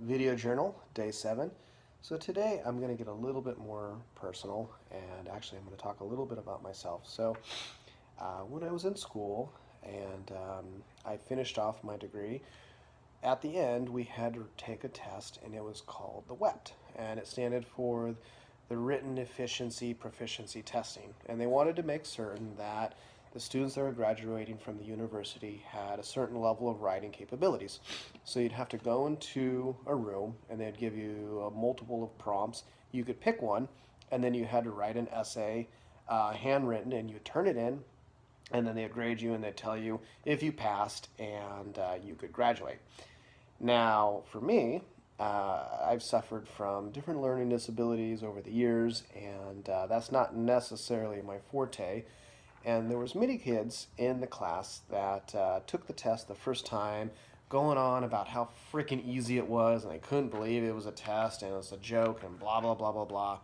Video journal, day 7. So today I'm going to get a little bit more personal, and actually I'm going to talk a little bit about myself. When I was in school and I finished off my degree, at the end we had to take a test, and it was called the WEPT, and it standed for the Written Efficiency Proficiency Testing. And they wanted to make certain that the students that were graduating from the university had a certain level of writing capabilities. So you'd have to go into a room, and they'd give you a multiple of prompts. You could pick one, and then you had to write an essay, handwritten, and you would turn it in, and then they'd grade you and they'd tell you if you passed, and you could graduate. Now, for me, I've suffered from different learning disabilities over the years, and that's not necessarily my forte. And there was many kids in the class that took the test the first time, going on about how freaking easy it was, and they couldn't believe it was a test and it was a joke and blah blah blah blah blah.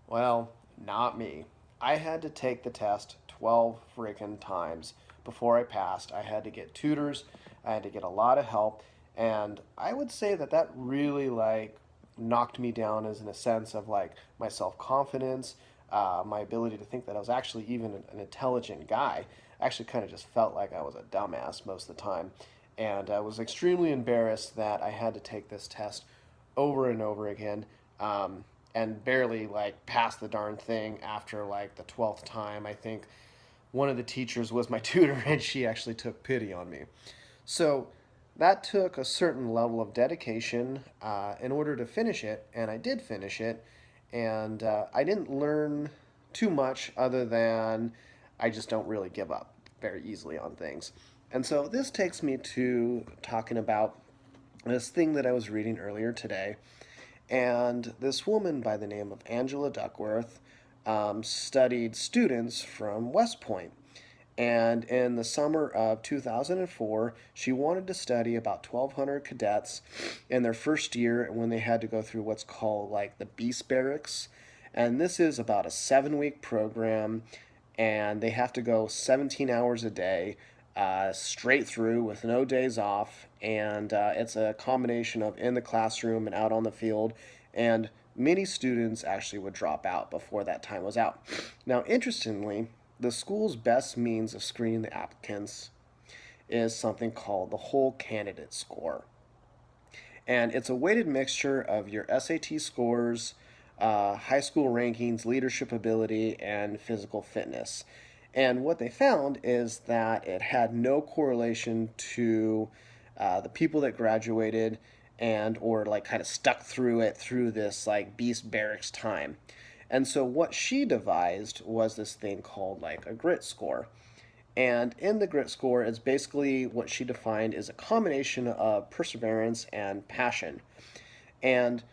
Well, not me. I had to take the test 12 freaking times before I passed. I had to get tutors. I had to get a lot of help, and I would say that that really knocked me down as in a sense of my self confidence, my ability to think that I was actually even an intelligent guy. I actually kind of just felt like I was a dumbass most of the time, and I was extremely embarrassed that I had to take this test over and over again. And barely passed the darn thing after the 12th time. I think one of the teachers was my tutor, and she actually took pity on me. So that took a certain level of dedication in order to finish it, and I did finish it. And I didn't learn too much other than I just don't really give up very easily on things. And so this takes me to talking about this thing that I was reading earlier today. And this woman by the name of Angela Duckworth studied students from West Point. And in the summer of 2004, she wanted to study about 1,200 cadets in their first year when they had to go through what's called the Beast Barracks. And this is about a 7-week program, and they have to go 17 hours a day, straight through with no days off. And it's a combination of in the classroom and out on the field. And many students actually would drop out before that time was out. Now, interestingly, the school's best means of screening the applicants is something called the whole candidate score. And it's a weighted mixture of your SAT scores, high school rankings, leadership ability, and physical fitness. And what they found is that it had no correlation to the people that graduated and or kind of stuck through it through this Beast Barracks time. And so what she devised was this thing called a grit score. And in the grit score, it's basically what she defined is a combination of perseverance and passion. And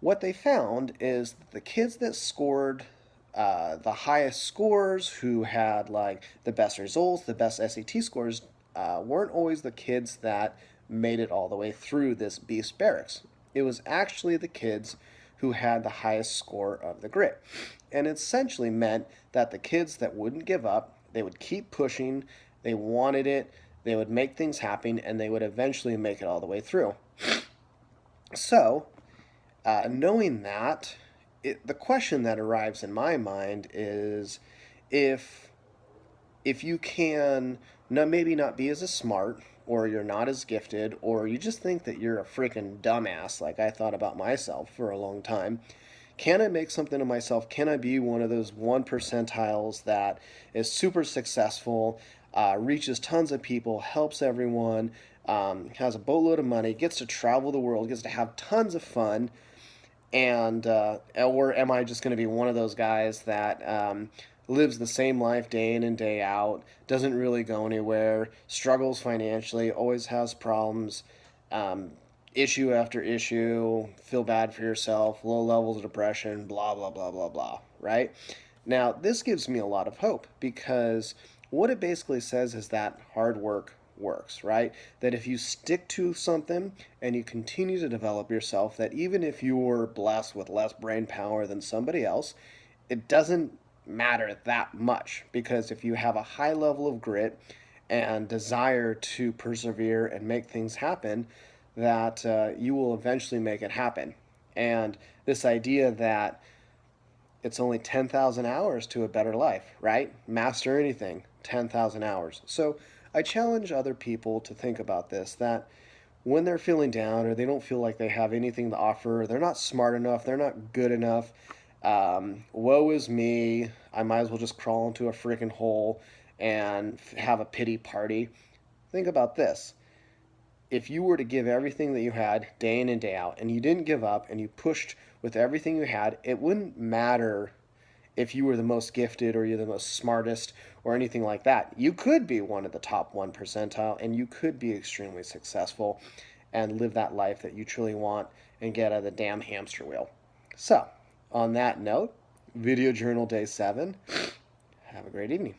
what they found is the kids that scored the highest scores, who had the best results, the best SAT scores, weren't always the kids that made it all the way through this Beast Barracks. It was actually the kids who had the highest score of the grit. And it essentially meant that the kids that wouldn't give up, they would keep pushing, they wanted it, they would make things happen, and they would eventually make it all the way through. So, knowing that, the question that arrives in my mind is if you can maybe not be as smart, or you're not as gifted, or you just think that you're a freaking dumbass, like I thought about myself for a long time, can I make something of myself? Can I be one of those 1 percentiles that is super successful, reaches tons of people, helps everyone, has a boatload of money, gets to travel the world, gets to have tons of fun, and or am I just going to be one of those guys that lives the same life day in and day out, doesn't really go anywhere, struggles financially, always has problems, issue after issue, feel bad for yourself, low levels of depression, blah, blah, blah, blah, blah, right? Now, this gives me a lot of hope because what it basically says is that hard work works, right? That if you stick to something and you continue to develop yourself, that even if you're blessed with less brain power than somebody else, it doesn't matter that much, because if you have a high level of grit and desire to persevere and make things happen, that you will eventually make it happen. And this idea that it's only 10,000 hours to a better life, right? Master anything, 10,000 hours. So I challenge other people to think about this, that when they're feeling down or they don't feel like they have anything to offer, or they're not smart enough, they're not good enough, woe is me, I might as well just crawl into a freaking hole and have a pity party. Think about this. If you were to give everything that you had day in and day out, and you didn't give up and you pushed with everything you had, it wouldn't matter if you were the most gifted or you're the most smartest or anything like that. You could be one of the top 1 percentile and you could be extremely successful and live that life that you truly want and get out of the damn hamster wheel. So, on that note, Video Journal Day 7. Have a great evening.